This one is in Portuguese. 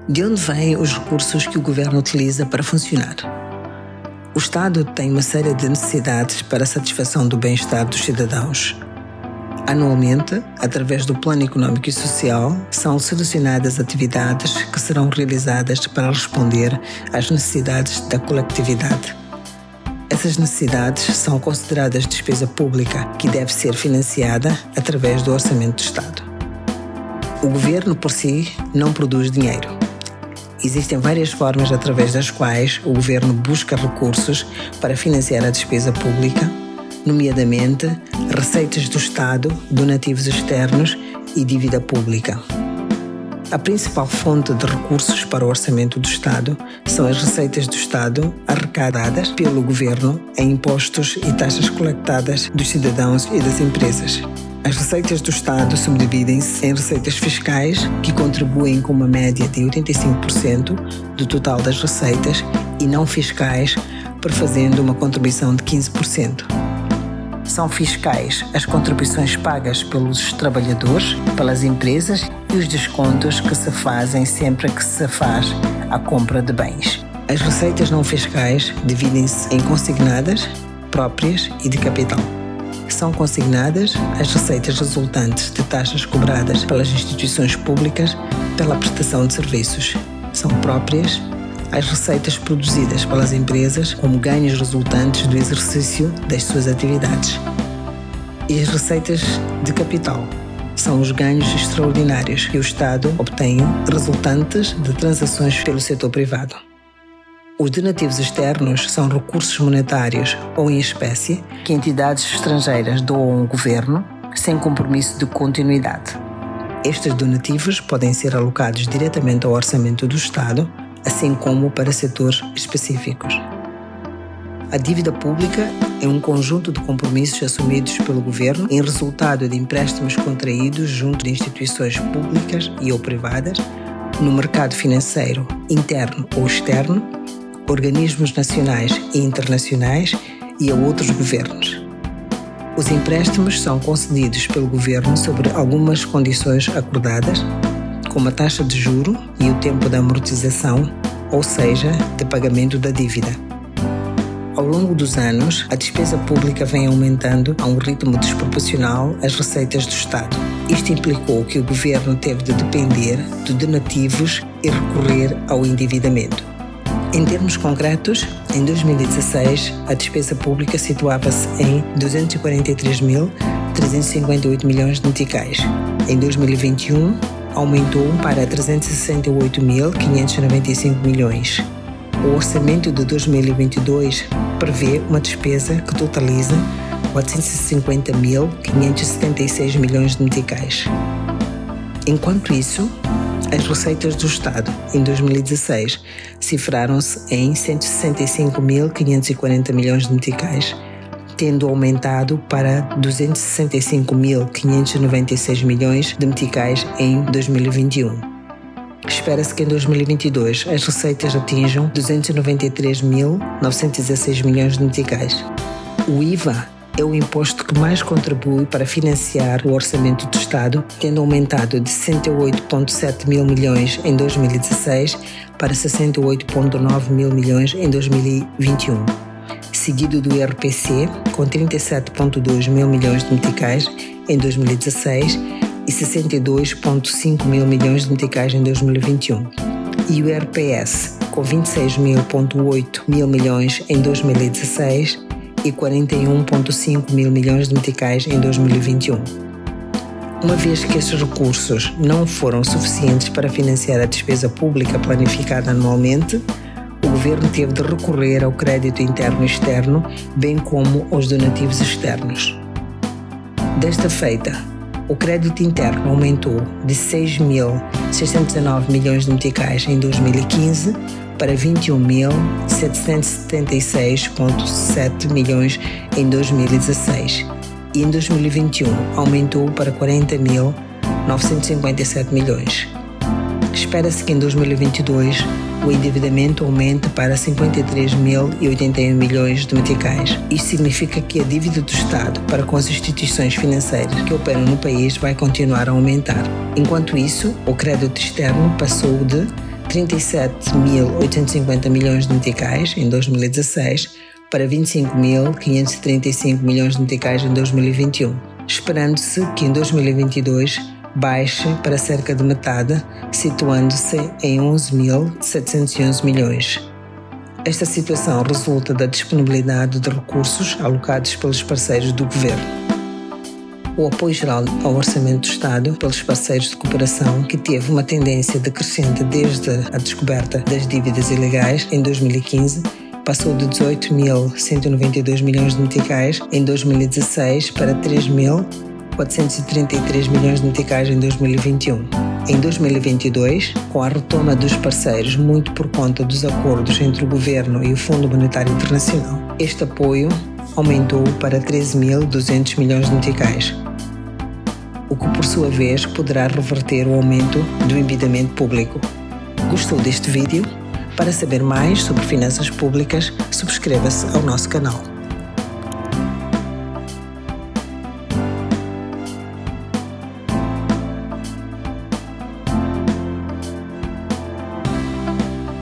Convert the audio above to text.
De onde vêm os recursos que o governo utiliza para funcionar? O Estado tem uma série de necessidades para a satisfação do bem-estar dos cidadãos. Anualmente, através do Plano Econômico e Social, são selecionadas atividades que serão realizadas para responder às necessidades da coletividade. Essas necessidades são consideradas despesa pública que deve ser financiada através do Orçamento do Estado. O governo, por si, não produz dinheiro. Existem várias formas através das quais o governo busca recursos para financiar a despesa pública, nomeadamente receitas do Estado, donativos externos e dívida pública. A principal fonte de recursos para o orçamento do Estado são as receitas do Estado arrecadadas pelo governo em impostos e taxas coletadas dos cidadãos e das empresas. As receitas do Estado subdividem-se em receitas fiscais, que contribuem com uma média de 85% do total das receitas, e não fiscais, prefazendo uma contribuição de 15%. São fiscais as contribuições pagas pelos trabalhadores, pelas empresas e os descontos que se fazem sempre que se faz a compra de bens. As receitas não fiscais dividem-se em consignadas, próprias e de capital. São consignadas as receitas resultantes de taxas cobradas pelas instituições públicas pela prestação de serviços. São próprias as receitas produzidas pelas empresas como ganhos resultantes do exercício das suas atividades. E as receitas de capital são os ganhos extraordinários que o Estado obtém resultantes de transações pelo setor privado. Os donativos externos são recursos monetários ou em espécie que entidades estrangeiras doam ao governo sem compromisso de continuidade. Estes donativos podem ser alocados diretamente ao orçamento do Estado, assim como para setores específicos. A dívida pública é um conjunto de compromissos assumidos pelo governo em resultado de empréstimos contraídos junto de instituições públicas e ou privadas no mercado financeiro interno ou externo, organismos nacionais e internacionais e a outros governos. Os empréstimos são concedidos pelo governo sobre algumas condições acordadas, como a taxa de juro e o tempo de amortização, ou seja, de pagamento da dívida. Ao longo dos anos, a despesa pública vem aumentando a um ritmo desproporcional às receitas do Estado. Isto implicou que o governo teve de depender de donativos e recorrer ao endividamento. Em termos concretos, em 2016, a despesa pública situava-se em 243.358 milhões de meticais. Em 2021, aumentou para 368.595 milhões. O orçamento de 2022 prevê uma despesa que totaliza 450.576 milhões de meticais. Enquanto isso, as receitas do Estado em 2016 cifraram-se em 165.540 milhões de meticais, tendo aumentado para 265.596 milhões de meticais em 2021. Espera-se que em 2022 as receitas atinjam 293.916 milhões de meticais. O IVA é o imposto que mais contribui para financiar o orçamento do Estado, tendo aumentado de 68,7 mil milhões em 2016 para 68,9 mil milhões em 2021. Seguido do IRPC, com 37,2 mil milhões de meticais em 2016 e 62,5 mil milhões de meticais em 2021. E o IRPS, com 26,8 mil milhões em 2016 e 41,5 mil milhões de meticais em 2021. Uma vez que estes recursos não foram suficientes para financiar a despesa pública planificada anualmente, o governo teve de recorrer ao crédito interno e externo, bem como aos donativos externos. Desta feita, o crédito interno aumentou de 6.619 milhões de meticais em 2015 para 21.776,7 milhões em 2016 e em 2021 aumentou para 40.957 milhões. Espera-se que em 2022 o endividamento aumente para 53.081 milhões de meticais. Isto significa que a dívida do Estado para com as instituições financeiras que operam no país vai continuar a aumentar. Enquanto isso, o crédito externo passou de 37.850 milhões de meticais em 2016 para 25.535 milhões de meticais em 2021, esperando-se que em 2022 baixe para cerca de metade, situando-se em 11.711 milhões. Esta situação resulta da disponibilidade de recursos alocados pelos parceiros do Governo. O apoio geral ao Orçamento do Estado pelos parceiros de cooperação, que teve uma tendência decrescente desde a descoberta das dívidas ilegais em 2015, passou de 18.192 milhões de meticais em 2016 para 3.433 milhões de meticais em 2021. Em 2022, com a retoma dos parceiros, muito por conta dos acordos entre o Governo e o Fundo Monetário Internacional, este apoio aumentou para 13.200 milhões de meticais, o que por sua vez poderá reverter o aumento do endividamento público. Gostou deste vídeo? Para saber mais sobre finanças públicas, subscreva-se ao nosso canal.